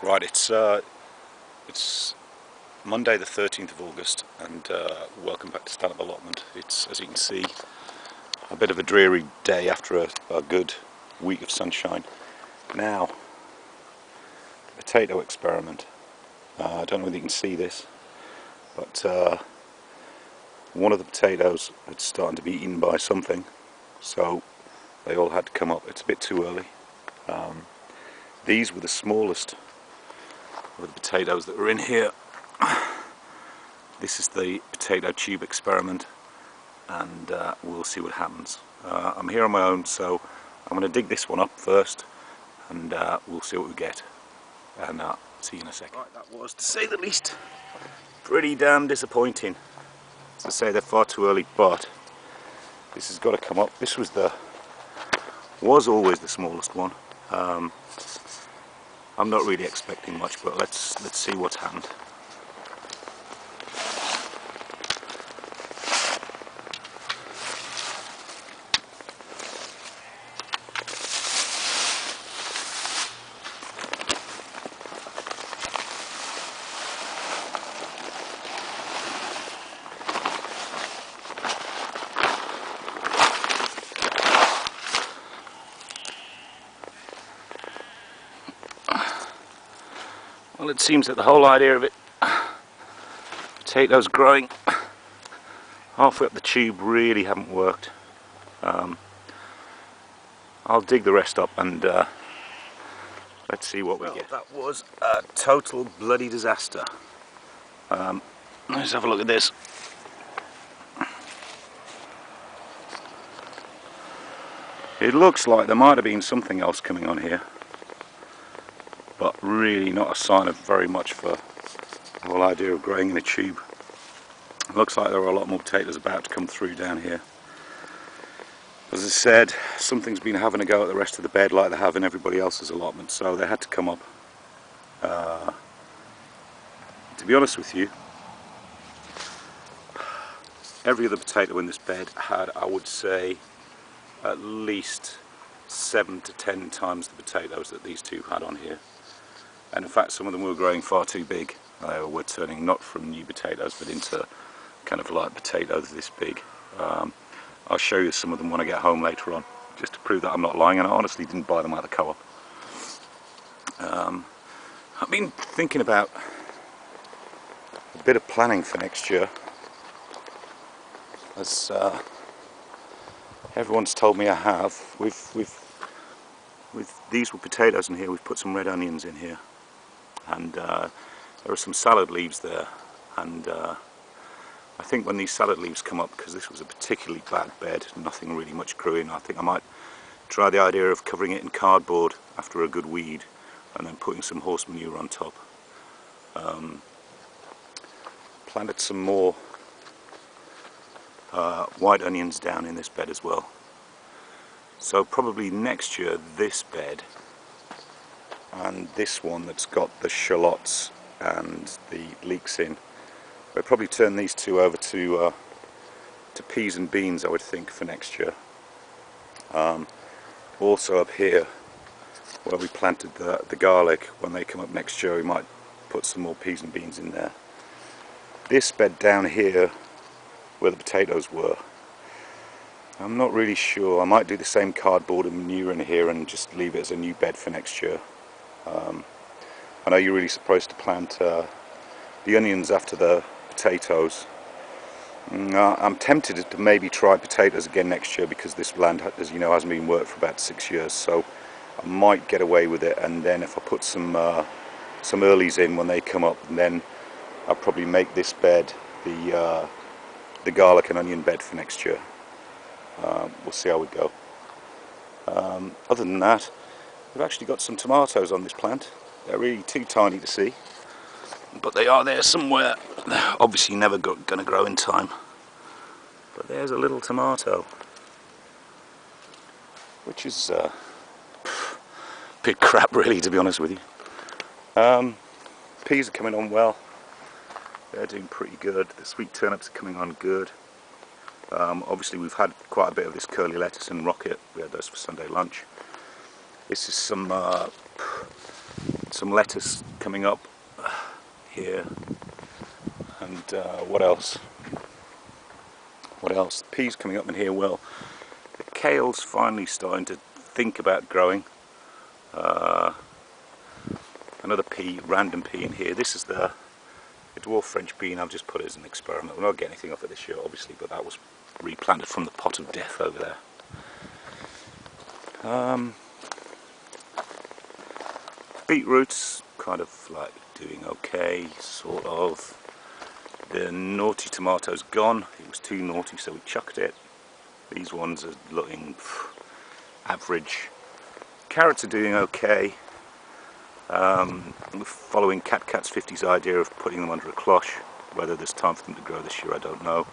Right, it's Monday the 13th of August, and welcome back to Stand-Up Allotment. It's, as you can see, a bit of a dreary day after a good week of sunshine. Now, potato experiment. I don't know whether you can see this, but one of the potatoes is starting to be eaten by something, so they all had to come up. It's a bit too early. These were the smallest of the potatoes that were in here. This is the potato tube experiment, and we'll see what happens. I'm here on my own, so I'm going to dig this one up first, and we'll see what we get. And see you in a second. Right, that was, to say the least, pretty damn disappointing. As I say, they're far too early, but this has got to come up. This was always the smallest one. I'm not really expecting much, but let's see what's happened. Well, it seems that the whole idea of it, potatoes growing halfway up the tube, really haven't worked. I'll dig the rest up and let's see what we get. That was a total bloody disaster. Let's have a look at this. It looks like there might have been something else coming on here, but really not a sign of very much for the whole idea of growing in a tube. It looks like there are a lot more potatoes about to come through down here. As I said, something's been having a go at the rest of the bed like they have in everybody else's allotment, so they had to come up. To be honest with you, every other potato in this bed had, I would say, at least 7 to 10 times the potatoes that these two had on here. And in fact, some of them were growing far too big. They were turning not from new potatoes but into kind of like potatoes this big. I'll show you some of them when I get home later on, just to prove that I'm not lying, and I honestly didn't buy them at the co-op. I've been thinking about a bit of planning for next year, as everyone's told me I have. With these were potatoes in here, we've put some red onions in here, and there are some salad leaves there, and I think when these salad leaves come up, because this was a particularly bad bed, nothing really much grew in, I think I might try the idea of covering it in cardboard after a good weed and then putting some horse manure on top. Planted some more white onions down in this bed as well. So probably next year this bed and this one that's got the shallots and the leeks in, we'll probably turn these two over to peas and beans, I would think, for next year. Also up here where we planted the garlic, when they come up next year we might put some more peas and beans in there. This bed down here where the potatoes were, I'm not really sure. I might do the same cardboard and manure in here and just leave it as a new bed for next year. I know you're really supposed to plant the onions after the potatoes. I'm tempted to maybe try potatoes again next year, because this land, as you know, hasn't been worked for about 6 years, so I might get away with it. And then if I put some earlies in when they come up, and then I'll probably make this bed the garlic and onion bed for next year. We'll see how we go. Other than that, we've actually got some tomatoes on this plant. They're really too tiny to see, but they are there somewhere. They're obviously never going to grow in time, but there's a little tomato, which is a bit crap really, to be honest with you. Peas are coming on well. They're doing pretty good. The sweet turnips are coming on good. Obviously we've had quite a bit of this curly lettuce and rocket. We had those for Sunday lunch. This is some some lettuce coming up here, and what else? Peas coming up in here. Well, the kale's finally starting to think about growing. Another pea, random pea in here. This is the dwarf French bean. I've just put it as an experiment. We're not getting anything off it this year, obviously, but that was replanted from the pot of death over there. Beetroots kind of like doing okay, sort of. The naughty tomato's gone. It was too naughty, so we chucked it. These ones are looking average. Carrots are doing okay. Following Cat's 50's idea of putting them under a cloche. Whether there's time for them to grow this year, I don't know.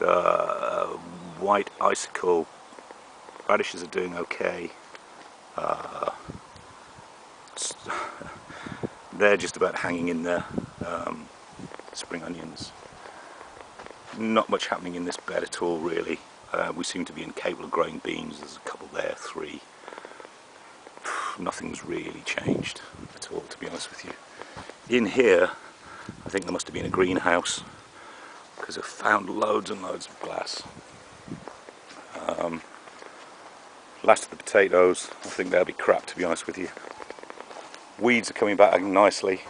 The white icicle radishes are doing okay. They're just about hanging in there. Spring onions. Not much happening in this bed at all, really. We seem to be incapable of growing beans. There's a couple there, 3. Nothing's really changed at all, to be honest with you. In here, I think there must have been a greenhouse, because I've found loads and loads of glass. Last of the potatoes, I think they'll be crap, to be honest with you. Weeds are coming back nicely.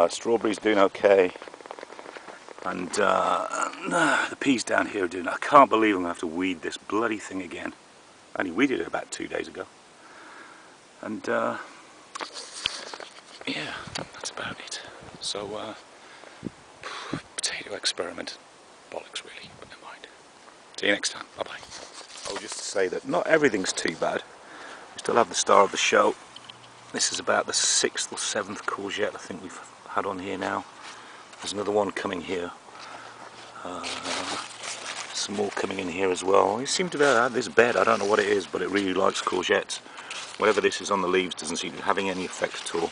Strawberries doing okay. And the peas down here are doing... I can't believe I'm going to have to weed this bloody thing again. I only weeded it about 2 days ago. And yeah, that's about it. So potato experiment, bollocks really, but never mind. See you next time, bye bye. Oh, just to say that not everything's too bad. We still have the star of the show. This is about the 6th or 7th courgette I think we've had on here now. There's another one coming here. Some more coming in here as well. We seem to be able to have this bed, I don't know what it is, but it really likes courgettes. Whatever this is on the leaves doesn't seem to be having any effect at all.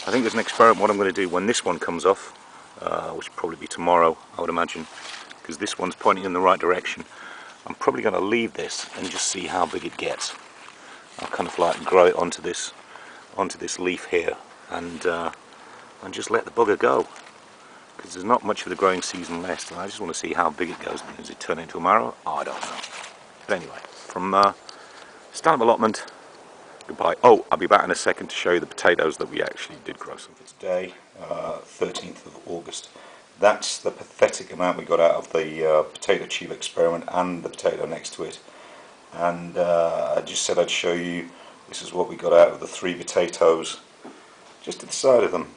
I think there's an experiment what I'm going to do when this one comes off, which will probably be tomorrow, I would imagine, because this one's pointing in the right direction. I'm probably going to leave this and just see how big it gets. I'll kind of like grow it onto this leaf here, and just let the bugger go, because there's not much of the growing season left, and I just want to see how big it goes. Does it turn into a marrow? Oh, I don't know. But anyway, from stand-up allotment, goodbye. Oh, I'll be back in a second to show you the potatoes that we actually did grow some for today, 13th of August. That's the pathetic amount we got out of the potato tube experiment and the potato next to it. And I just said I'd show you, this is what we got out of the 3 potatoes, just to the side of them.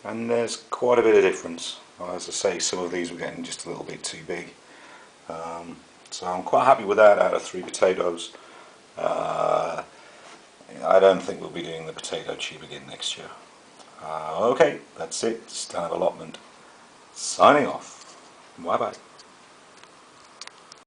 And there's quite a bit of difference. As I say, some of these were getting just a little bit too big. So I'm quite happy with that out of 3 potatoes. I don't think we'll be doing the potato tube again next year. Okay, that's it. Stand-up allotment. Signing off. Bye bye.